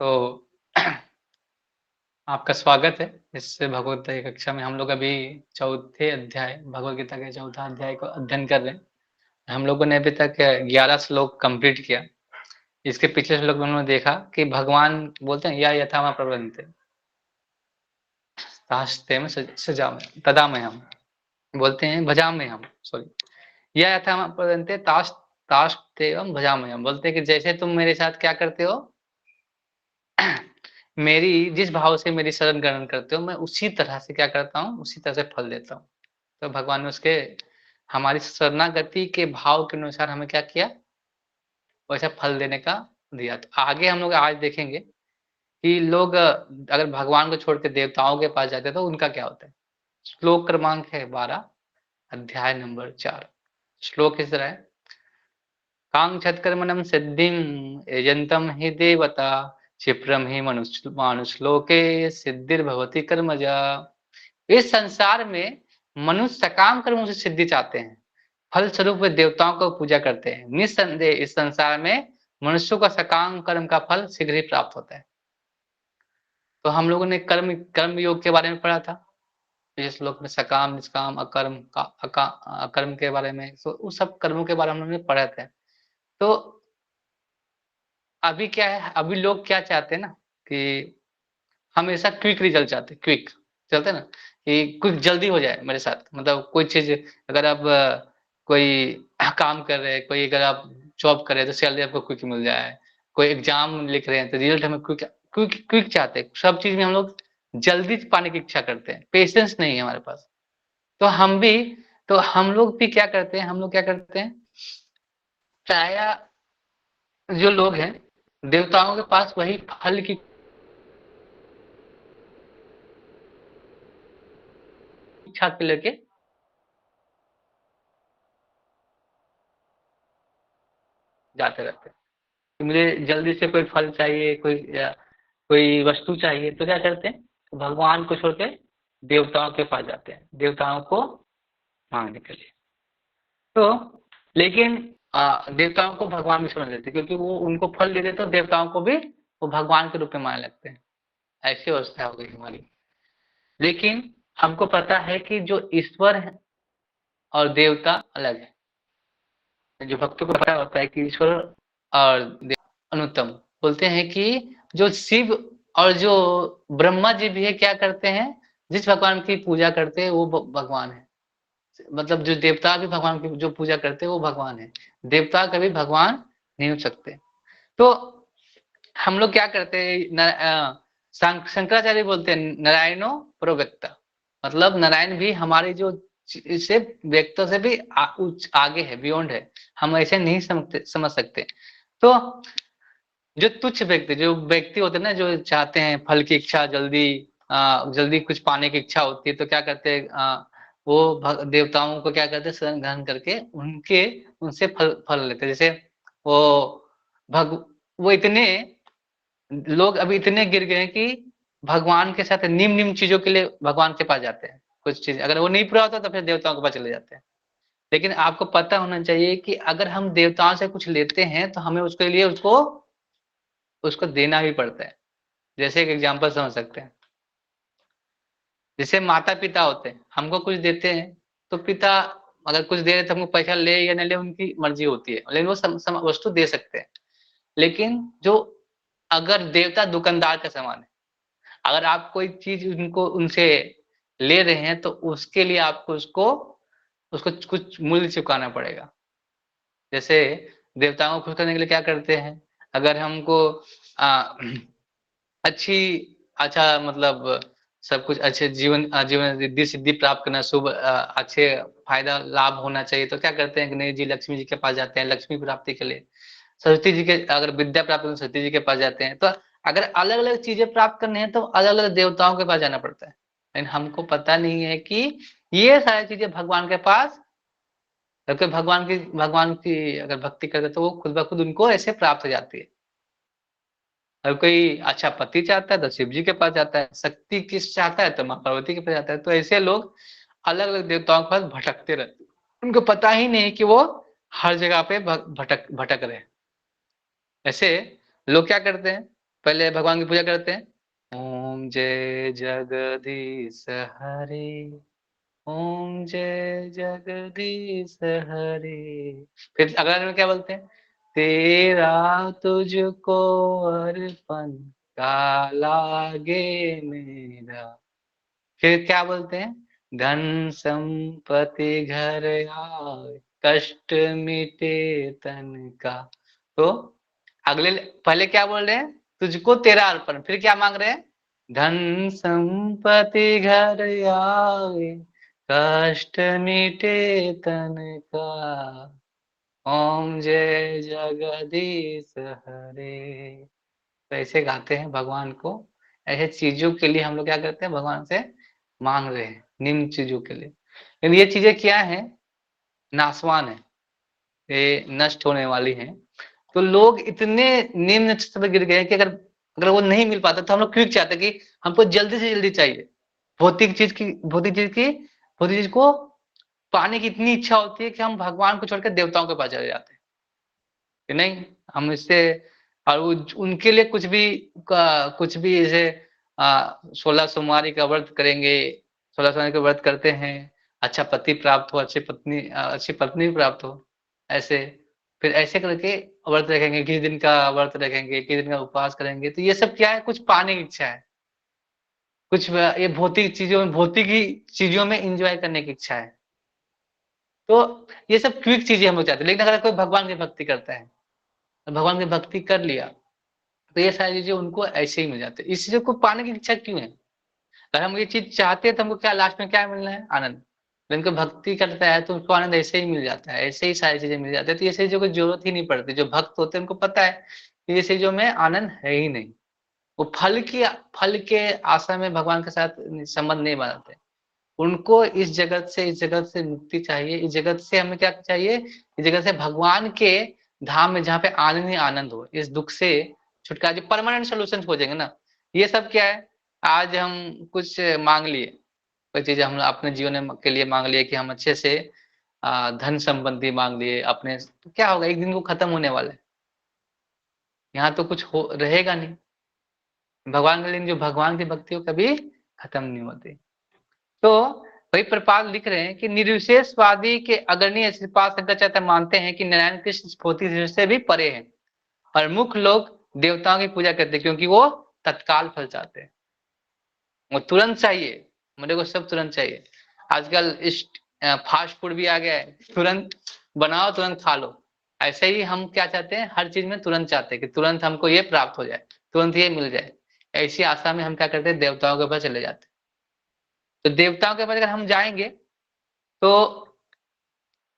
तो आपका स्वागत है इस भगवत गीता की कक्षा में। हम लोग अभी चौथे अध्याय भगवत गीता के चौथा अध्याय को अध्ययन कर रहे हैं। हम लोगों ने अभी तक 11 श्लोक कंप्लीट किया। इसके पिछले श्लोक में उन्होंने देखा कि भगवान बोलते हैं या यथा प्रवदन्ते तास्तेम सजामि तदामयम्, बोलते हैं भजाम्यहम्, सॉरी, या यथा प्रवदन्ते तास्तेवं भजाम्यहम्, बोलते हैं कि जैसे तुम मेरे साथ क्या करते हो, मेरी जिस भाव से मेरी शरण ग्रहण करते हो, मैं उसी तरह से क्या करता हूँ, उसी तरह से फल देता हूँ। तो भगवान ने उसके हमारी शरणागति के भाव के अनुसार हमें क्या किया, वैसा फल देने का दिया। तो आगे हम लोग आज देखेंगे कि लोग अगर भगवान को छोड़ के देवताओं के पास जाते हैं तो उनका क्या होता है। श्लोक क्रमांक है 12, अध्याय नंबर 4। श्लोक इस तरह है, कांक्षतकर्मणं सिद्धिं यजन्तं हि देवता क्षिप्रं हि मानुषलोके सिद्धिर्भवति कर्मजा। इस संसार में मनुष्य सकाम कर्मों से सिद्धि चाहते हैं, फल स्वरूप वे देवताओं को पूजा करते हैं। निस्संदेह इस संसार में मनुष्यों का सकाम कर्म का फल शीघ्र ही प्राप्त होता है। तो हम लोगों ने कर्म योग के बारे में पढ़ा था इस श्लोक में, सकाम निष्काम अकर्म का अकर्म के बारे में, तो उस सब कर्मों के बारे में हम लोगों ने पढ़ा था। तो अभी क्या है, अभी लोग क्या चाहते हैं ना कि हमेशा क्विक रिजल्ट चाहते हैं, क्विक चलते हैं ना कि क्विक जल्दी हो जाए मेरे साथ। मतलब कोई चीज अगर आप कोई काम कर रहे हैं, कोई अगर आप जॉब कर रहे हैं तो सैलरी आपको क्विक मिल जाए, कोई एग्जाम लिख रहे हैं तो रिजल्ट हमें क्विक क्विक क्विक चाहते हैं। सब चीज में हम लोग जल्दी पाने की इच्छा करते हैं, पेशेंस नहीं है हमारे पास। तो हम लोग भी क्या करते हैं, हम लोग क्या करते हैं, प्राय जो लोग हैं देवताओं के पास वही फल की इच्छा के लेके जाते रहते हैं कि मुझे जल्दी से कोई फल चाहिए, कोई वस्तु चाहिए, तो क्या करते हैं, भगवान को छोड़ के देवताओं के पास जाते हैं, देवताओं को मांगने के लिए। तो लेकिन देवताओं को भगवान भी समझ लेते हैं, क्योंकि वो उनको फल दे देते तो देवताओं को भी वो भगवान के रूप में मानने लगते हैं। ऐसी अवस्था हो गई हमारी। लेकिन हमको पता है कि जो ईश्वर है और देवता अलग है। जो भक्तों को पता होता है कि ईश्वर और अनुत्तम, बोलते हैं कि जो शिव और जो ब्रह्मा जी भी है क्या करते हैं, जिस भगवान की पूजा करते हैं वो भगवान है। मतलब जो देवता भी भगवान की जो पूजा करते हैं वो भगवान है, देवता कभी भगवान नहीं हो सकते। तो हम लोग क्या करते हैं, शंकराचार्य बोलते हैं नारायणो प्रोव्यक्ता, मतलब नारायण भी हमारी जो से व्यक्तों से भी आगे है, बियॉन्ड है। हम ऐसे नहीं समझ सकते। तो जो तुच्छ व्यक्ति, जो व्यक्ति होते हैं ना, जो चाहते हैं फल की इच्छा, जल्दी जल्दी कुछ पाने की इच्छा होती है, तो क्या करते हैं, वो देवताओं को क्या करते हैं, शरण ग्रहण करके उनके उनसे फल फल लेते हैं। जैसे वो भग वो इतने लोग अभी इतने गिर गए हैं कि भगवान के साथ निम्न निम्न चीजों के लिए भगवान के पास जाते हैं। कुछ चीज अगर वो नहीं पूरा होता तो फिर देवताओं के पास चले जाते हैं। लेकिन आपको पता होना चाहिए कि अगर हम देवताओं से कुछ लेते हैं तो हमें उसके लिए उसको उसको देना भी पड़ता है। जैसे एक एग्जांपल समझ सकते हैं, जैसे माता पिता होते हैं, हमको कुछ देते हैं तो पिता अगर कुछ दे रहे तो हमको पैसा ले या नहीं ले उनकी मर्जी होती है, लेकिन वो वस्तु दे सकते हैं। लेकिन जो अगर देवता दुकानदार का समान है, अगर आप कोई चीज उनको उनसे ले रहे हैं तो उसके लिए आपको उसको उसको कुछ मूल्य चुकाना पड़ेगा। जैसे देवताओं को खुश करने के लिए क्या करते हैं, अगर हमको आ, अच्छी अच्छा मतलब सब कुछ अच्छे जीवन रिद्धि सिद्धि प्राप्त करना, शुभ अच्छे फायदा लाभ होना चाहिए, तो क्या करते हैं गणेश जी लक्ष्मी जी के पास जाते हैं लक्ष्मी प्राप्ति के लिए। सरस्वती जी के अगर विद्या प्राप्त करनी सरस्वती जी के पास जाते हैं। तो अगर अलग अलग चीजें प्राप्त करनी है तो अलग अलग देवताओं के पास जाना पड़ता है। लेकिन हमको पता नहीं है कि ये सारी चीजें भगवान के पास, जबकि भगवान की अगर भक्ति करते तो वो खुद ब खुद उनको ऐसे प्राप्त हो जाती है। अगर कोई अच्छा पति चाहता है तो शिव जी के पास जाता है, शक्ति किस चाहता है तो माँ पार्वती के पास जाता है। तो ऐसे लोग अलग अलग देवताओं के पास भटकते रहते हैं, उनको पता ही नहीं कि वो हर जगह पे भटक भटक रहे हैं। ऐसे लोग क्या करते हैं, पहले भगवान की पूजा करते हैं, ओम जय जगदीश हरे, ओम जय जगदीश हरे। फिर अगला में क्या बोलते हैं, तेरा तुझको अर्पण का लागे मेरा। फिर क्या बोलते हैं, धन संपत्ति घर आए, कष्ट मिटे तन का। तो अगले, पहले क्या बोल रहे हैं, तुझको तेरा अर्पण, फिर क्या मांग रहे हैं, धन संपत्ति घर आए, कष्ट मिटे तन का, ओम जय जगदीश हरे। तो ऐसे गाते हैं भगवान को, ऐसे चीजों के लिए हम लोग क्या करते हैं, भगवान से मांग रहे हैं, निम्न चीजों के लिए। लेकिन ये चीजें क्या है, नासवान है, ये नष्ट होने वाली हैं। तो लोग इतने निम्न स्तर पर गिर गए हैं कि अगर अगर वो नहीं मिल पाता तो हम लोग क्यों चाहते हैं कि हमको जल्दी से जल्दी चाहिए, भौतिक चीज की, भौतिक चीज को पाने की इतनी इच्छा होती है कि हम भगवान को छोड़कर देवताओं के पास चले जाते हैं कि नहीं, हम इससे, और उनके लिए कुछ भी जैसे 16 सोमवारी का व्रत करेंगे, 16 सोमवारी का व्रत करते हैं, अच्छा पति प्राप्त हो, अच्छी पत्नी प्राप्त हो, ऐसे, फिर ऐसे करके व्रत रखेंगे, किस दिन का व्रत रखेंगे, किस दिन का उपवास करेंगे, तो ये सब क्या है, कुछ पाने की इच्छा है, कुछ ये भौतिक ही चीजों में एंजॉय करने की इच्छा है। तो ये सब क्विक चीजें हम लोग चाहते हैं, लेकिन अगर कोई भगवान की भक्ति करता है, भगवान की भक्ति कर लिया, तो ये सारी चीजें उनको ऐसे ही मिल जाते हैं। इस चीज को पाने की इच्छा क्यों है, अगर हम ये चीज चाहते हैं तो हमको क्या लास्ट में क्या मिलना है, आनंद। लेकिन कोई भक्ति करता है तो उसको आनंद ऐसे ही मिल जाता है, ऐसे ही सारी चीजें मिल जाती है, तो ये चीजों की जरूरत ही नहीं पड़ती। जो भक्त होते हैं उनको पता है कि ये चीजों में आनंद है ही नहीं, वो फल के आशा में भगवान के साथ संबंध नहीं बनाते। उनको इस जगत से मुक्ति चाहिए, इस जगत से हमें क्या चाहिए, इस जगत से भगवान के धाम में, जहाँ पे आनंद ही आनंद हो, इस दुख से छुटकारा, जो परमानेंट सोल्यूशन हो जाएंगे ना। ये सब क्या है, आज हम कुछ मांग लिए, कोई चीज हम अपने जीवन के लिए मांग लिए कि हम अच्छे से धन संबंधी मांग लिए अपने, तो क्या होगा, एक दिन को खत्म होने वाला है, यहाँ तो कुछ हो रहेगा नहीं। भगवान के लिए जो भगवान की भक्ति हो कभी खत्म नहीं होती। तो वही प्रपाल लिख रहे हैं कि निर्विशेषवादी के अग्रणी श्रीपाद शंकराचार्य मानते हैं कि नारायण कृष्ण भौतिक दृष्टि से भी परे हैं, और मुख्य लोग देवताओं की पूजा करते हैं क्योंकि वो तत्काल फल चाहते हैं, वो तुरंत चाहिए, मेरे को सब तुरंत चाहिए। आजकल इस फास्ट फूड भी आ गया है, तुरंत बनाओ तुरंत खा लो। ऐसे ही हम क्या चाहते हैं, हर चीज में तुरंत चाहते हैं कि तुरंत हमको ये प्राप्त हो जाए, तुरंत ये मिल जाए। ऐसी आशा में हम क्या करते हैं, देवताओं के पास चले जाते हैं। तो देवताओं के पास अगर हम जाएंगे तो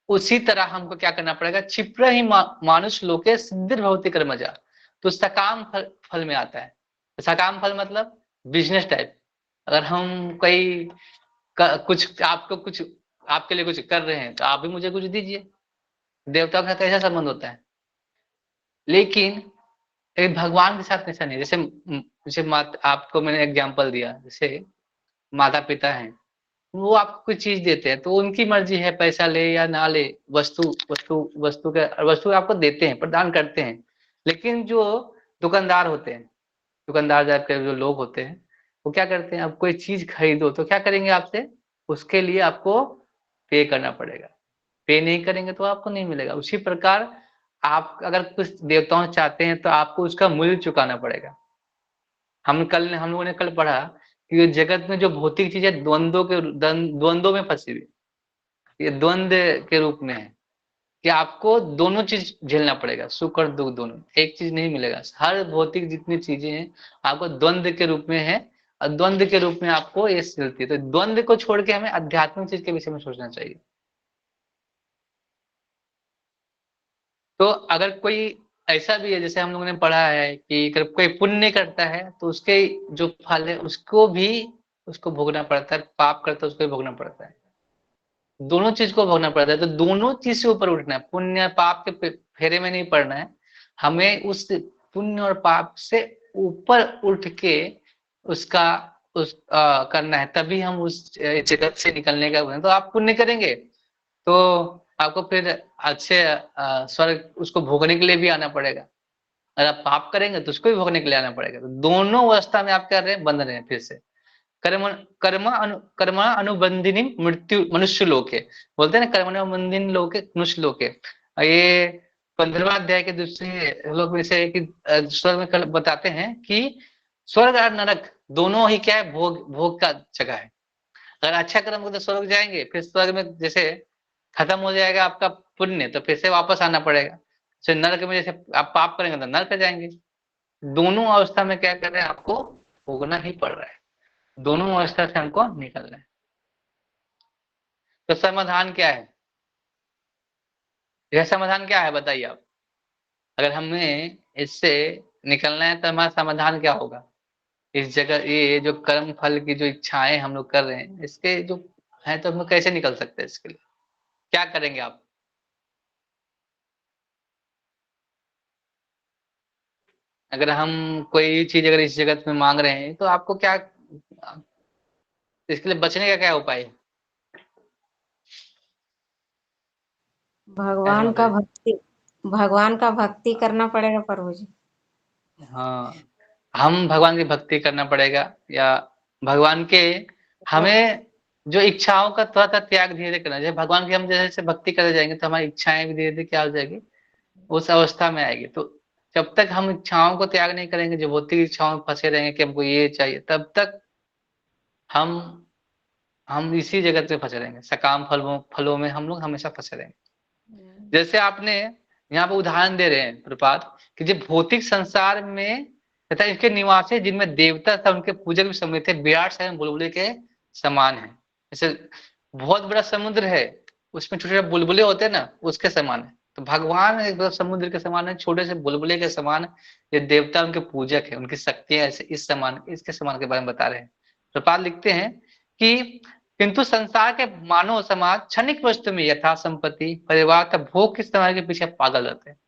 उसी तरह हमको क्या करना पड़ेगा, क्षिप्र ही मानुष लोके सिद्धिर भवति कर्मजा, तो सकाम फल में आता है। सकाम फल मतलब बिजनेस टाइप, अगर हम कोई कुछ आपके लिए कुछ कर रहे हैं तो आप भी मुझे कुछ दीजिए, देवताओं के साथ ऐसा संबंध होता है। लेकिन भगवान के साथ ऐसा नहीं, जैसे आपको मैंने एग्जांपल दिया, जैसे माता पिता हैं, वो आपको कुछ चीज देते हैं तो उनकी मर्जी है, पैसा ले या ना ले, वस्तु आपको देते हैं, प्रदान करते हैं। लेकिन जो दुकानदार होते हैं, दुकानदार टाइप के जो लोग होते हैं, वो क्या करते हैं, अब कोई चीज खरीदो तो क्या करेंगे आपसे, उसके लिए आपको पे करना पड़ेगा, पे नहीं करेंगे तो आपको नहीं मिलेगा। उसी प्रकार आप अगर कुछ देवताओं चाहते हैं तो आपको उसका मूल्य चुकाना पड़ेगा। हम लोगों ने कल पढ़ा कि ये जगत में जो भौतिक चीज है, द्वंद्वों में फंसी हुई, ये द्वंद्व के रूप में है कि आपको दोनों चीज झेलना पड़ेगा, सुख और दुख दोनों, एक चीज नहीं मिलेगा। हर भौतिक जितनी चीजें हैं आपको द्वंद्व के रूप में है, और द्वंद्व के रूप में आपको ये मिलती है। तो द्वंद्व को छोड़ के हमें आध्यात्मिक चीज के विषय में सोचना चाहिए। तो अगर कोई ऐसा भी है, जैसे हम लोगों ने पढ़ा है कि अगर कोई पुण्य करता है तो उसके जो फल है उसको भी उसको भोगना पड़ता है, पाप करता है उसको भी भोगना पड़ता है, दोनों चीज को भोगना पड़ता है। तो दोनों चीज से ऊपर उठना है, पुण्य पाप के फेरे में नहीं पड़ना है, हमें उस पुण्य और पाप से ऊपर उठ के उसका करना है, तभी हम उस जगत से निकलने का तो आप पुण्य करेंगे तो आपको फिर अच्छे स्वर्ग उसको भोगने के लिए भी आना पड़ेगा। अगर आप पाप करेंगे तो उसको भी भोगने के लिए आना पड़ेगा। तो दोनों अवस्था में आप क्या रहे हैं, बंध रहे हैं फिर से। कर्म अनुबंधिनी मृत्यु मनुष्य लोके, बोलते हैं ना कर्म अनुबंधिनी लोके मनुष्य लोके। ये 15वां अध्याय के दूसरे लोग में से कि स्वर्ग में बताते हैं कि स्वर्ग और नरक दोनों ही क्या है, भोग भोग का जगह है। अगर अच्छा कर्म करते तो स्वर्ग जाएंगे, फिर स्वर्ग में जैसे खत्म हो जाएगा आपका पुण्य तो फिर से वापस आना पड़ेगा। फिर नरक में जैसे आप पाप करेंगे तो नरक जाएंगे। दोनों अवस्था में क्या कर रहे हैं, आपको भोगना ही पड़ रहा है। दोनों अवस्था से हमको निकलना है। तो समाधान क्या है, यह समाधान क्या है बताइए आप। अगर हमें इससे निकलना है तो हमारा समाधान क्या होगा। इस जगह ये जो कर्म फल की जो इच्छाएं हम लोग कर रहे हैं इसके जो है, तो हम लोग कैसे निकल सकते हैं, इसके लिए क्या करेंगे आप। अगर हम कोई चीज अगर इस जगत में मांग रहे हैं तो आपको क्या, इसके लिए बचने का क्या उपाय है, कैसे भगवान का बताइए। भक्ति, भगवान का भक्ति करना पड़ेगा प्रभु जी। हाँ, हम भगवान की भक्ति करना पड़ेगा, या भगवान के तो हमें जो इच्छाओं का थोड़ा सा त्याग धीरे धीरे करना चाहिए। भगवान की हम जैसे जैसे भक्ति करते जाएंगे तो हमारी इच्छाएं भी धीरे धीरे क्या हो जाएगी, उस अवस्था में आएगी। तो जब तक हम इच्छाओं को त्याग नहीं करेंगे, जो भौतिक इच्छाओं में फंसे रहेंगे कि हमको ये चाहिए, तब तक हम हम इसी जगत में फंसे रहेंगे, सकाम फलों फलों में हम लोग हमेशा फंसे रहेंगे। जैसे आपने यहाँ पे उदाहरण दे रहे हैं प्रपात कि जो भौतिक संसार में तथा इनके निवासी जिनमें देवता था उनके पूजक भी सम्मिलित थे, विराट सागर बुलबुले के समान है। जैसे बहुत बड़ा समुद्र है, उसमें छोटे छोटे बुलबुले होते हैं ना, उसके समान है। तो भगवान एक बड़ा समुद्र के समान है, छोटे से बुलबुले के समान। ये देवता उनके पूजक है, उनकी शक्तियां ऐसे इस समान इसके समान के बारे में बता रहे हैं। प्रपात लिखते हैं कि किंतु संसार के मानव समाज क्षणिक वस्तु में यथा संपत्ति परिवार का भोग के समय के पीछे पागल रहते हैं।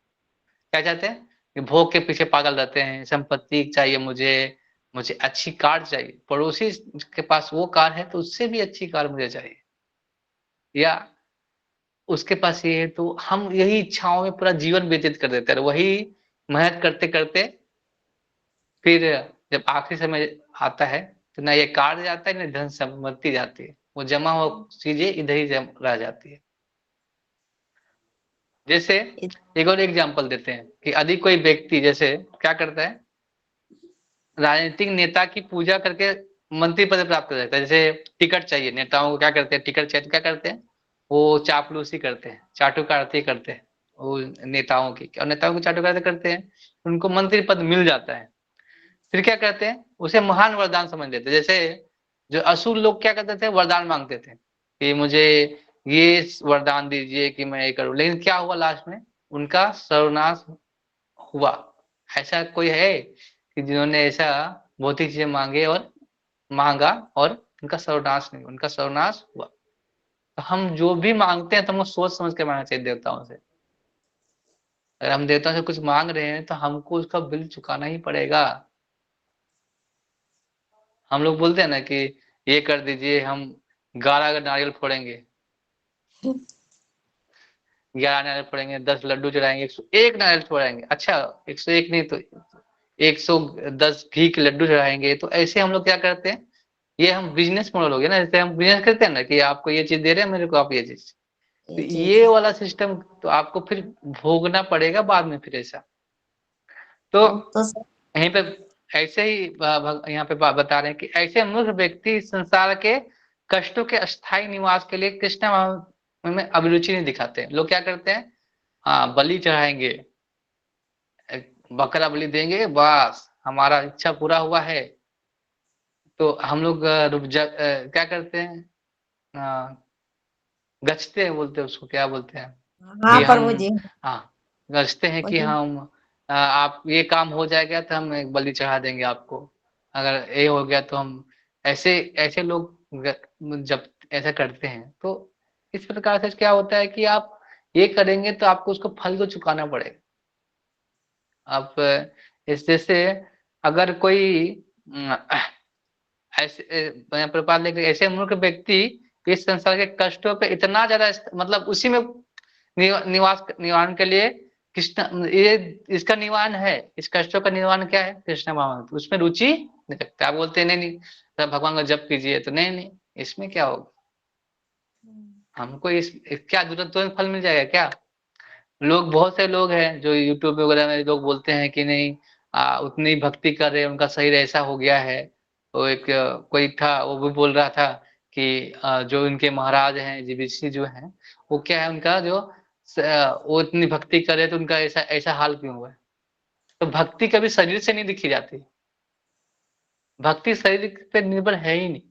क्या चाहते हैं कि भोग के पीछे पागल रहते हैं, संपत्ति चाहिए मुझे, मुझे अच्छी कार चाहिए, पड़ोसी के पास वो कार है तो उससे भी अच्छी कार मुझे चाहिए, या उसके पास ये है। तो हम यही इच्छाओं में पूरा जीवन व्यतीत कर देते हैं, वही मेहनत करते करते फिर जब आखिरी समय आता है तो ना ये कार जाता है ना धन संपत्ति जाती है, वो जमा हो चीजें इधर ही रह जाती है। जैसे एक और एग्जांपल देते हैं कि यदि कोई व्यक्ति जैसे क्या करता है, राजनीतिक नेता की पूजा करके मंत्री पद प्राप्त कर सकता है। जैसे टिकट चाहिए, नेताओं को क्या करते हैं, टिकट चाहिए तो क्या करते हैं, वो चापलूसी करते हैं, चाटुकारती करते हैं वो नेताओं की, और नेताओं को चाटुकारती करते हैं, उनको मंत्री पद मिल जाता है। फिर क्या करते हैं, उसे महान वरदान समझ लेते हैं। जैसे जो असुर लोग क्या करते थे, वरदान मांगते थे कि मुझे ये वरदान दीजिए कि मैं ये करूं, लेकिन क्या हुआ लास्ट में, उनका सर्वनाश हुआ। ऐसा कोई है कि जिन्होंने ऐसा भौतिक चीजें मांगे और मांगा और उनका सर्वनाश नहीं, उनका सर्वनाश हुआ। तो हम जो भी मांगते हैं तो हमको सोच समझ के मांगना चाहिए देवताओं से। अगर हम देवताओं से कुछ मांग रहे हैं तो हमको उसका बिल चुकाना ही पड़ेगा। हम लोग बोलते हैं ना कि ये कर दीजिए, हम 11 नारियल फोड़ेंगे, 11 नारियल फोड़ेंगे, 10 लड्डू चढ़ाएंगे, 101 नारियल फोड़ेंगे। अच्छा, 101 नहीं तो 110 घी के लड्डू चढ़ाएंगे। तो ऐसे हम लोग क्या करते हैं, ये हम बिजनेस मॉडल हो गया ना, जैसे हम बिजनेस करते हैं ना कि आपको ये चीज दे रहे हैं, मेरे को आप ये चीज। तो ये चीज ये वाला सिस्टम तो आपको फिर भोगना पड़ेगा बाद में फिर ऐसा। तो तो सर, यहीं पे ऐसे ही यहाँ पे बता रहे हैं कि ऐसे मूर्ख व्यक्ति संसार के कष्टों के अस्थायी निवास के लिए कृष्ण में अभिरुचि नहीं दिखाते। लोग क्या करते हैं, हाँ बलि चढ़ाएंगे, बकरा बलि देंगे, बस हमारा इच्छा पूरा हुआ है। तो हम लोग क्या करते हैं, अ, गचते हैं, बोलते हैं उसको, क्या बोलते हैं हाँ कि हम, प्रभु जी, हाँ गचते हैं कि वही हम आप ये काम हो जाएगा तो हम एक बलि चढ़ा देंगे आपको, अगर ये हो गया तो हम ऐसे ऐसे लोग जब ऐसा करते हैं तो इस प्रकार से क्या होता है कि आप ये करेंगे तो आपको उसको फल तो चुकाना पड़ेगा। आप इस जैसे अगर कोई ऐसे प्रपात लेकर ऐसे मूर्ख व्यक्ति इस संसार के कष्टों पे इतना ज्यादा मतलब उसी में निवास निवारण के लिए कृष्ण, ये इसका निवारण है, इस कष्टों का निवारण क्या है? कृष्ण भावनामृत। उसमें रुचि नहीं रखते। आप बोलते हैं नहीं नहीं तो भगवान का जप कीजिए, तो नहीं नहीं, इसमें क्या होगा? हमको क्या जरूरत, तुरंत फल मिल जाएगा क्या? लोग, बहुत से लोग हैं जो यूट्यूब वगैरह में लोग बोलते हैं कि नहीं उतनी भक्ति कर रहे हैं, उनका शरीर ऐसा हो गया है। वो एक कोई था, वो भी बोल रहा था कि जो इनके महाराज हैं, जी ऋषि जो हैं, वो क्या है उनका जो वो इतनी भक्ति करे तो उनका ऐसा ऐसा हाल क्यों हुआ है? तो भक्ति कभी शरीर से नहीं दिखी जाती। भक्ति शरीर पे निर्भर है ही नहीं।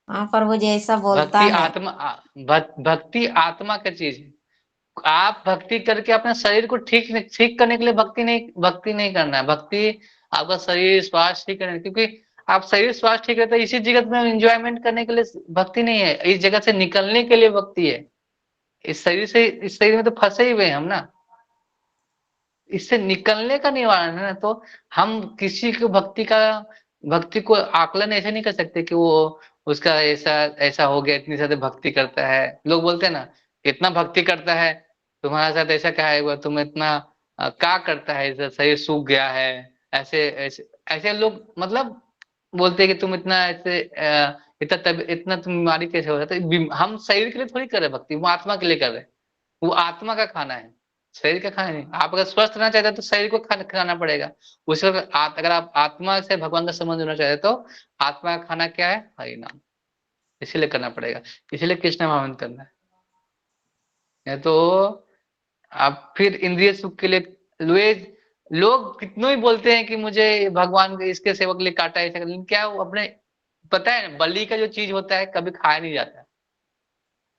हाँ, प्रभु जी ऐसा बोलता भक्ति है। आत्मा भक्ति आत्मा का चीज है। आप भक्ति करके अपने शरीर को ठीक करने के लिए भक्ति नहीं करना है। भक्ति आपका शरीर स्वास्थ्य ठीक करना, क्योंकि आप शरीर स्वास्थ्य ठीक रहता है, इसी जगत में एंजॉयमेंट करने के लिए भक्ति नहीं है, इस जगत से निकलने के लिए भक्ति है। इस शरीर में तो फंसे ही हुए हैं हम ना, इससे निकलने का निवारण है ना। तो हम किसी को भक्ति को आकलन ऐसे नहीं कर सकते कि वो उसका ऐसा ऐसा हो गया, इतनी ज्यादा भक्ति करता है। लोग बोलते हैं ना, इतना भक्ति करता है, तुम्हारे साथ ऐसा क्या है हुआ, तुम इतना क्या करता है, ऐसा शरीर सूख गया है। ऐसे ऐसे ऐसे लोग मतलब बोलते हैं कि तुम इतना ऐसे इतना तुम बीमारी कैसे हो जाता है। हम शरीर के लिए थोड़ी कर रहे हैं भक्ति, वो आत्मा के लिए कर रहे हैं। वो आत्मा का खाना है, शरीर का खाना नहीं। आप अगर स्वस्थ रहना चाहते हैं तो शरीर को खाना पड़ेगा। उसी वक्त अगर आप आत्मा से भगवान का संबंध होना चाहते हैं तो आत्मा का खाना क्या है? हरि नाम। इसीलिए करना पड़ेगा, इसीलिए कृष्ण भावन करना है। नहीं तो आप फिर इंद्रिय सुख के लिए लोग कितनों ही बोलते हैं कि मुझे भगवान के इसके सेवक के लिए काटा ऐसा, लेकिन क्या वो अपने, पता है बलि का जो चीज होता है कभी खाया नहीं जाता है।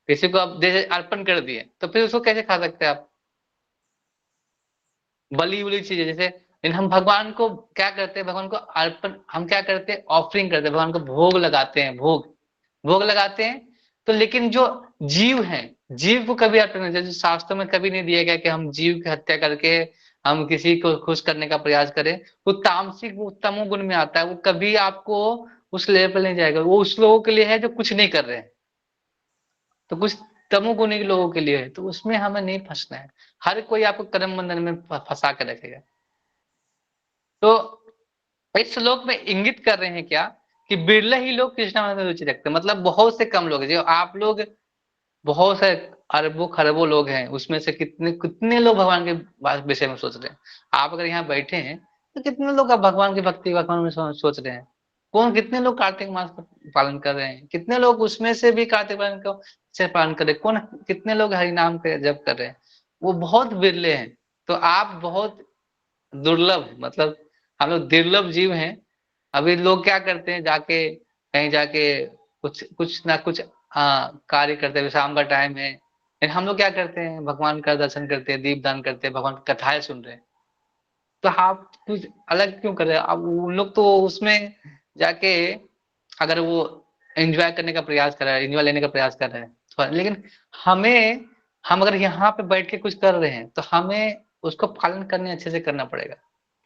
किसी को आप जैसे अर्पण कर दिए तो फिर उसको कैसे खा सकते हैं आप? बली उली चीजें जैसे, लेकिन हम भगवान को क्या करते हैं, भगवान को अर्पण हम क्या करते हैं, ऑफरिंग करते हैं, भगवान को भोग लगाते हैं, भोग लगाते हैं। तो लेकिन जो जीव है, जीव को कभी अर्पण नहीं, जैसे शास्त्रों में कभी नहीं दिया गया कि हम जीव की हत्या करके हम किसी को खुश करने का प्रयास करें। वो तामसिक, वो तमोगुण में आता है, वो कभी आपको उस लेवल पर नहीं जाएगा। वो उस लोगों के लिए है जो कुछ नहीं कर रहे हैं, तो कुछ तमोगुणी लोगों के लिए है, तो उसमें हमें नहीं फंसना है। हर कोई आपको कर्म बंधन में फंसा कर रखेगा। तो इस श्लोक में इंगित कर रहे हैं क्या, कि बिरले ही लोग कृष्णा में रुचि रखते हैं। मतलब बहुत से कम लोग हैं। जो आप लोग, बहुत से अरबों खरबों लोग हैं, उसमें से कितने कितने लोग भगवान के विषय में सोच रहे हैं। आप अगर यहाँ बैठे हैं तो कितने लोग आप भगवान की भक्ति भगवान में सोच रहे हैं? कौन, कितने लोग कार्तिक मास का पालन कर रहे हैं? कितने लोग उसमें से भी कार्तिक पालन को से पालन कर रहे हैं? कौन, कितने लोग हरि नाम का जप कर रहे हैं? वो बहुत बिरले हैं। तो आप बहुत दुर्लभ है, मतलब हम लोग दुर्लभ जीव हैं। अभी लोग क्या करते हैं, जाके कहीं जाके कुछ कुछ ना कुछ कार्य करते हैं। शाम का टाइम है, लेकिन हम लोग क्या करते हैं, भगवान का दर्शन करते हैं, दीप दान करते हैं, भगवान की कथाएं सुन रहे हैं। तो आप कुछ अलग क्यों कर रहे हैं? अब उन लोग तो उसमें जाके अगर वो एंजॉय करने का प्रयास कर रहा है, एंजॉय लेने का प्रयास कर रहे हैं, तो लेकिन हमें, हम अगर यहाँ पे बैठ के कुछ कर रहे हैं तो हमें उसको पालन करने अच्छे से करना पड़ेगा।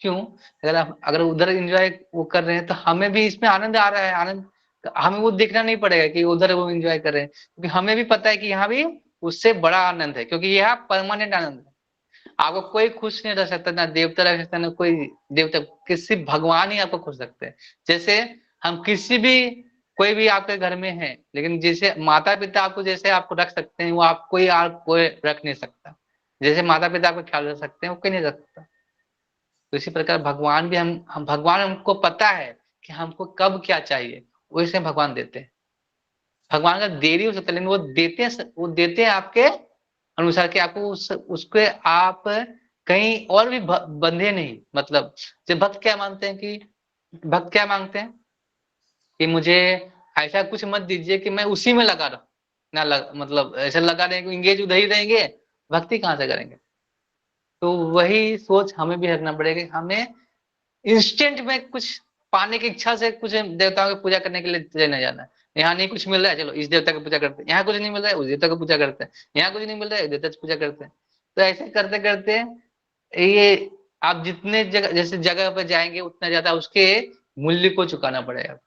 क्यों? अगर उधर एंजॉय वो कर रहे हैं तो हमें भी इसमें आनंद आ रहा है, आनंद हमें वो देखना नहीं पड़ेगा कि उधर वो एंजॉय कर रहे हैं, क्योंकि हमें भी पता है कि यहाँ भी उससे बड़ा आनंद है, क्योंकि यह परमानेंट आनंद है। आपको कोई खुश नहीं रख सकता, ना देवता रख सकता, ना कोई देवता, किसी भगवान ही आपको खुश रखते हैं। जैसे हम किसी भी, कोई भी आपके घर में है, लेकिन जैसे माता पिता आपको जैसे आपको रख सकते हैं, वो आपको कोई रख नहीं सकता। जैसे माता पिता आपको ख्याल रख सकते हैं, वो कोई नहीं रख सकता। तो इसी प्रकार भगवान भी, हम भगवान, हमको पता है कि हमको कब क्या चाहिए, वैसे भगवान देते हैं। भगवान का देरी हो सकता है, लेकिन वो देते हैं आपके अनुसार, कि आपको उसके आप कहीं और भी बंधे नहीं। मतलब जब भक्त क्या मानते हैं कि, भक्त क्या मांगते हैं कि मुझे ऐसा कुछ मत दीजिए कि मैं उसी में लगा रहूं, मतलब ऐसा लगा रहेंगे, इंगेज उधर ही रहेंगे, भक्ति कहाँ से करेंगे? तो वही सोच हमें भी रखना पड़ेगा कि हमें इंस्टेंट में कुछ पाने की इच्छा से कुछ देवताओं की पूजा करने के लिए लेने जाना है। यहाँ नहीं कुछ मिल रहा है, चलो इस देवता की पूजा करते हैं। यहाँ कुछ नहीं मिल रहा है, उस देवता की पूजा करते हैं। यहाँ कुछ नहीं मिल रहा है, देवता की पूजा करते हैं। तो ऐसे करते करते ये, आप जितने जगह, जैसे जगह पर जाएंगे उतना ज्यादा उसके मूल्य को चुकाना पड़ेगा।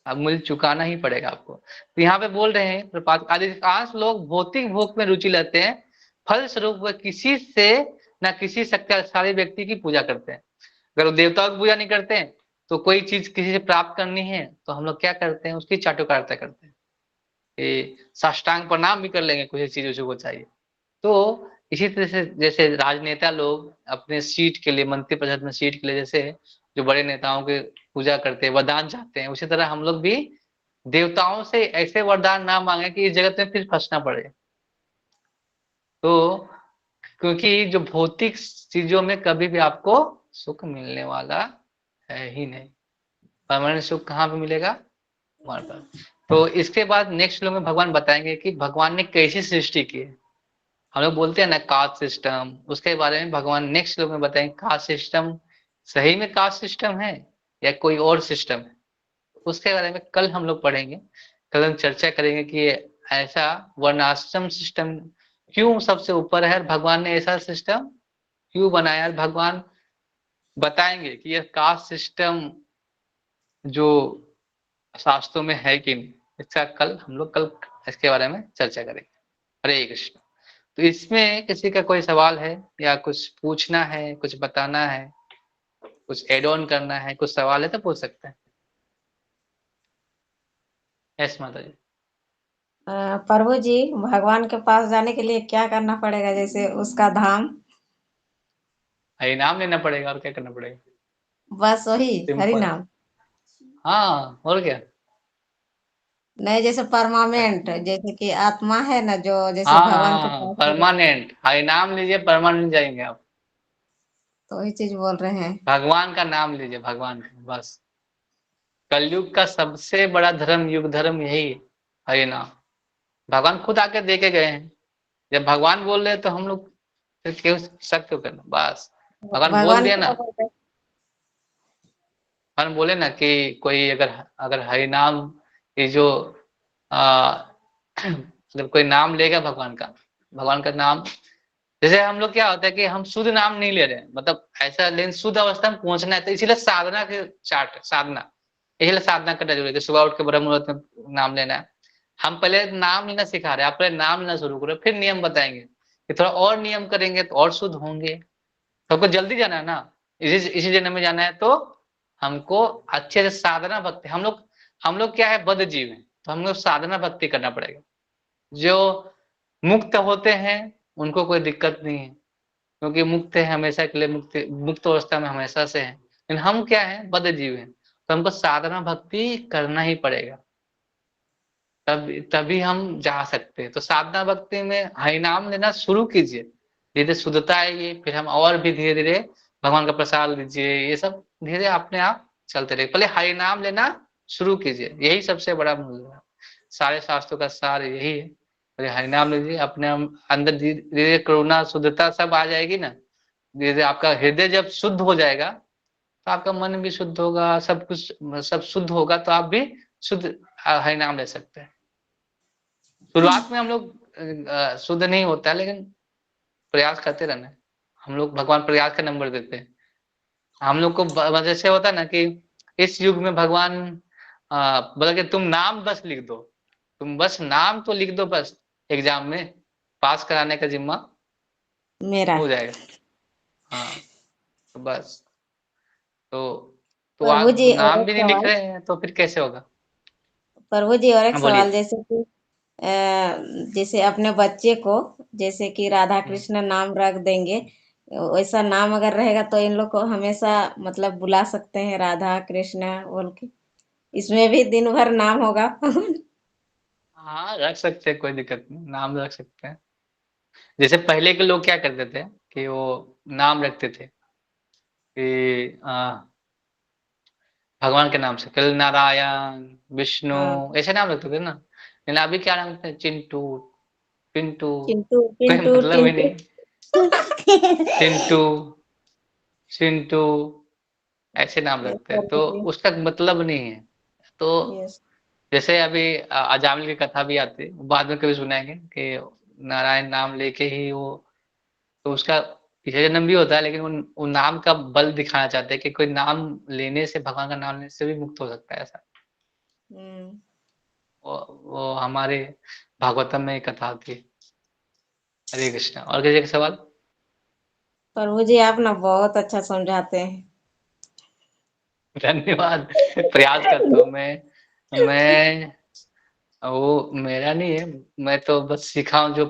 अब मूल्य चुकाना ही पड़ेगा आपको। तो यहाँ पे बोल रहे हैं, अधिकांश लोग भौतिक भोग में रुचि लेते हैं, फल स्वरूप वह किसी से ना किसी शक्तिशाली व्यक्ति की पूजा करते हैं। अगर वो देवताओं की पूजा नहीं करते हैं तो कोई चीज किसी से प्राप्त करनी है तो हम लोग क्या करते हैं, उसकी चाटुकारिता करते हैं। ये साष्टांग प्रणाम भी कर लेंगे कुछ चीजों को चाहिए। तो इसी तरह से जैसे राजनेता लोग अपने सीट के लिए, मंत्री परिषद में सीट के लिए जैसे जो बड़े नेताओं के पूजा करते हैं, वरदान चाहते हैं, उसी तरह हम लोग भी देवताओं से ऐसे वरदान ना मांगे कि इस जगत में फिर फंसना पड़े। तो क्योंकि जो भौतिक चीजों में कभी भी आपको सुख मिलने वाला है ही नहीं। परमानेंट सुख कहाँ पे मिलेगा? हमारे पास। तो इसके बाद नेक्स्ट श्लोक में भगवान बताएंगे कि भगवान ने कैसी सृष्टि की है। हम लोग बोलते हैं ना कास्ट सिस्टम, उसके बारे में भगवान नेक्स्ट श्लोक में बताएंगे कास्ट सिस्टम सही में कास्ट सिस्टम है या कोई और सिस्टम है। उसके बारे में कल हम लोग पढ़ेंगे। कल हम चर्चा करेंगे कि ऐसा वर्णाश्रम सिस्टम क्यों सबसे ऊपर है, भगवान ने ऐसा सिस्टम क्यों बनाया। भगवान बताएंगे कि यह कास्ट सिस्टम जो शास्त्रों में है कि नहीं। इसका कल हम लोग कल इसके बारे में चर्चा करेंगे। हरे कृष्ण। तो इसमें किसी का कोई सवाल है या कुछ पूछना है, कुछ बताना है, कुछ एड ऑन करना है, कुछ सवाल है तो पूछ सकते हैं। यस माता जी। प्रभु जी, भगवान के पास जाने के लिए क्या करना पड़ेगा, जैसे उसका धाम? हरि नाम लेना पड़ेगा और क्या करना पड़ेगा? बस वही हरि सिंपल। नाम? हाँ और क्या। नहीं, जैसे परमानेंट, जैसे कि आत्मा है ना जो, जैसे हाँ भगवान के हाँ पास है, परमानेंट, हरि नाम लीजिए परमानेंट जाएंगे आप। तो वही चीज बोल रहे हैं। भगवान का नाम लीजिए, भगवान का बस। कलयुग का सबसे बड़ा धर्म, युग धर्म यही है, हरि नाम। भगवान खुद आके दे के गए हैं। जब भगवान बोल रहे हैं तो हम लोग फिर क्यों शक क्यों करना, बस। भगवान बोल भगवान दिया ना। क्या बोलते हैं? भगवान बोले ना कि कोई अगर अगर हरि नाम ये जो आ, अगर कोई नाम लेगा भगवान का नाम, जैसे हम लोग क्या होता है कि हम शुद्ध नाम नहीं ले रहे हैं, मतलब ऐसा, लेकिन शुद्ध अवस्था में पहुंचना है तो इसीलिए साधना के चार्ट साधना, इसीलिए साधना करना जरूरी है कि सुबह उठ के ब्रह्म मुहूर्त में नाम लेना है। हम पहले नाम लेना सिखा रहे हैं, आप पहले नाम लेना शुरू करो, फिर नियम बताएंगे कि थोड़ा और नियम करेंगे तो और शुद्ध होंगे। सबको जल्दी जाना है ना, इसी जन्म में जाना है, तो हमको अच्छे से साधना भक्ति, हम लोग क्या है, बद्ध जीव है, तो हम लोग साधना भक्ति करना पड़ेगा। जो मुक्त होते हैं उनको कोई दिक्कत नहीं है, क्योंकि मुक्त है हमेशा के लिए, मुक्त अवस्था में हमेशा से है। लेकिन हम क्या है, बद्ध जीव हैं, तो हमको साधना भक्ति करना ही पड़ेगा, तभी हम जा सकते हैं। तो साधना भक्ति में हरि नाम लेना शुरू कीजिए, धीरे धीरे शुद्धता आएगी, फिर हम और भी धीरे धीरे भगवान का प्रसाद लीजिए, ये सब धीरे अपने आप चलते रहे। पहले हरि नाम लेना शुरू कीजिए, यही सबसे बड़ा मूल्य है। सारे शास्त्रों का सार यही है। पहले हरि नाम लीजिए, अपने अंदर धीरे धीरे करुणा शुद्धता सब आ जाएगी ना। धीरे धीरे आपका हृदय जब शुद्ध हो जाएगा तो आपका मन भी शुद्ध होगा, सब कुछ सब शुद्ध होगा, तो आप भी शुद्ध हरि नाम ले सकते हैं। शुरुआत में हम लोग शुद्ध नहीं होता है, लेकिन प्रयास करते रहना है। हम लोग भगवान प्रयास का नंबर देते हैं। हम लोग को जैसे होता है ना कि इस युग में भगवान बोला कि तुम नाम बस लिख दो, तुम बस नाम तो लिख दो, बस एग्जाम में पास कराने का जिम्मा मेरा। हो जाएगा। हाँ तो बस। तो प्रभु आप जी, और नाम एक भी नहीं लिख सवाल। रहे हैं तो फिर कैसे होगा? प्रभु जी, और एक हाँ सवाल, बोलिए। जैसे कि जैसे अपने बच्चे को, जैसे कि राधा हम्म। कृष्ण नाम रख देंगे, वैसा नाम अगर रहेगा तो इन लोग को हमेशा मतलब बुला सकते हैं राधा कृष्ण बोल के, इसमें भी दिन भर नाम होगा। हाँ रख सकते हैं, कोई दिक्कत नहीं, नाम रख सकते हैं। जैसे पहले के लोग क्या करते थे कि वो नाम रखते थे कि भगवान के नाम से कल नारायण विष्णु हाँ, ऐसे नाम रखते थे ना। लेकिन अभी क्या नाम रखते हैं, चिंटू पिंटू, चिंटू कोई पिंटू मतलब ही टिंटू। नहीं। चिंटू चिंटू ऐसे नाम यस रखते हैं, प्रभु तो जी। उसका मतलब नहीं है। तो यस। जैसे अभी अजामिल की कथा भी आती है, बाद में कभी सुनाएंगे कि नारायण नाम लेके ही वो, तो उसका पीछे जन्म भी होता है, लेकिन उन नाम का बल दिखाना चाहते हैं कि कोई नाम लेने से, भगवान का नाम लेने से भी मुक्त हो सकता है ऐसा। हम्म। वो हमारे भागवतम में एक कथा होती है। हरे कृष्णा। और किसी का सवाल? प्रभु जी आप ना बहुत अच्छा समझाते हैं। धन्यवाद। प्रयास करता हूँ मैं वो मेरा नहीं है, मैं तो बस सीखा हूँ जो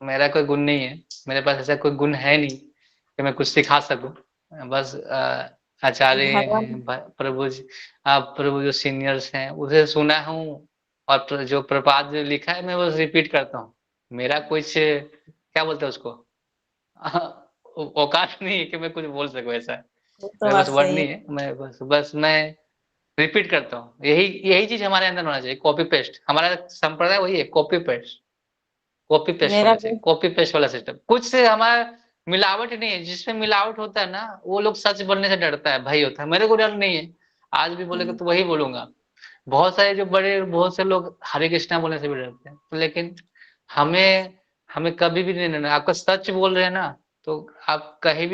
मेरा कोई गुण नहीं है, मेरे पास ऐसा कोई गुण है नहीं कि मैं कुछ सिखा सकूँ। बस आचार्य भगवान हैं, प्रभु जी, आप प्रभु जो सीनियर्स हैं उसे सुना हूँ, और जो प्रपात जो लिखा है मैं बस रिपीट करता हूँ। मेरा कुछ क्या बोलते हैं उसको, औकात नहीं है कि मैं कुछ बोल सकूँ ऐसा। वो तो मेरे बात पास वर्ड सही है। नहीं है, मैं बस मैं रिपीट करता हूँ। यही यही चीज़ हमारे अंदर होना चाहिए, कॉपी पेस्ट। हमारा संप्रदाय वही है, कॉपी पेस्ट मेरा होना चाहिए, कॉपी पेस्ट वाला सिस्टम। कुछ से हमारा मिलावट नहीं है, जिसमें मिलावट होता है ना वो लोग सच बोलने से डरता है, भय होता है। मेरे को डर नहीं है, आज भी बोलेगा तो वही बोलूंगा। बहुत सारे जो बड़े बहुत से लोग हरे कृष्णा बोलने से भी डरते हैं, तो लेकिन हमें हमें कभी भी नहीं डरना। आपका सच बोल रहे हैं ना, तो आप कहीं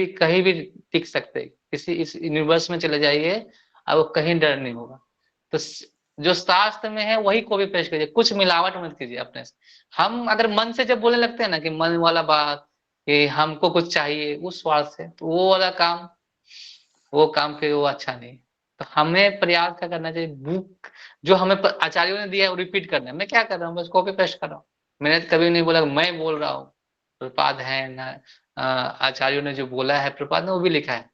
भी टिक सकते हैं। किसी इस यूनिवर्स में चले जाइए, आपको कहीं डर नहीं होगा। तो जो शास्त्र में है वही कॉपी पेस्ट कीजिए, कुछ मिलावट मत कीजिए अपने से। हम अगर मन से जब बोलने लगते हैं ना कि मन वाला बात, कि हमको कुछ चाहिए उस स्वार्थ से, तो वो काम फिर वो अच्छा नहीं। तो हमें प्रयास क्या करना चाहिए, बुक जो हमें आचार्यों ने दिया है वो रिपीट करना है। मैं क्या कर रहा हूँ, बस कॉपी पेस्ट कर रहा हूँ। मैंने कभी नहीं बोला मैं बोल रहा हूँ, प्रपाद है ना, आचार्यों ने जो बोला है प्रपाद ने वो भी लिखा है।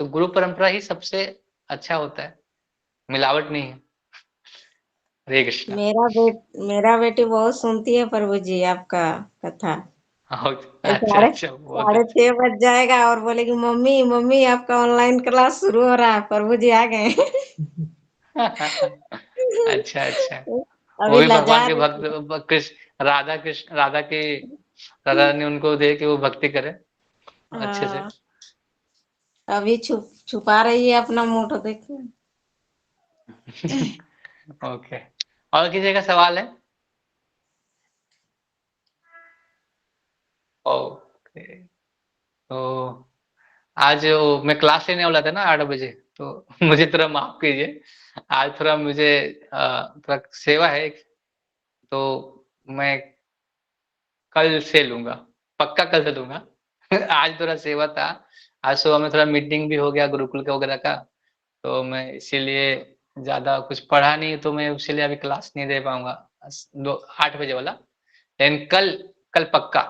तो गुरु परंपरा ही सबसे अच्छा होता है, मिलावट नहीं है। हरे कृष्णा। मेरा बेटी बहुत सुनती है प्रभु जी आपका कथा। हाँ, ये अच्छा अच्छा, बहुत साढ़े अच्छा। 6 बज जाएगा और बोलेगी मम्मी मम्मी आपका ऑनलाइन क्लास शुरू हो रहा है, प्रभु जी आ गए। अच्छा अच्छा। वो अभी भी भगवान लजा के रही भक्त, थी। कृष्ण राधा की, राधा ने उनको दे के वो भक्ति करे अच्छे से। हाँ, अभी छुपा रही है अपना मुंह तो देखो। ओके। और किसी का सवाल है? ओके। तो आज वो मैं क्लास लेने वाला था ना 8 बजे, तो मुझे थोड़ा माफ कीजिए। आज थोड़ा मुझे थोड़ा सेवा है एक, तो मैं कल से लूंगा, पक्का कल से लूंगा। आज थोड़ा सेवा था, आज सुबह में थोड़ा मीटिंग भी हो गया गुरुकुल का वगैरह का, तो मैं इसीलिए ज्यादा कुछ पढ़ा नहीं, तो मैं इसीलिए अभी क्लास नहीं दे पाऊंगा 8 बजे वाला। लेकिन कल कल पक्का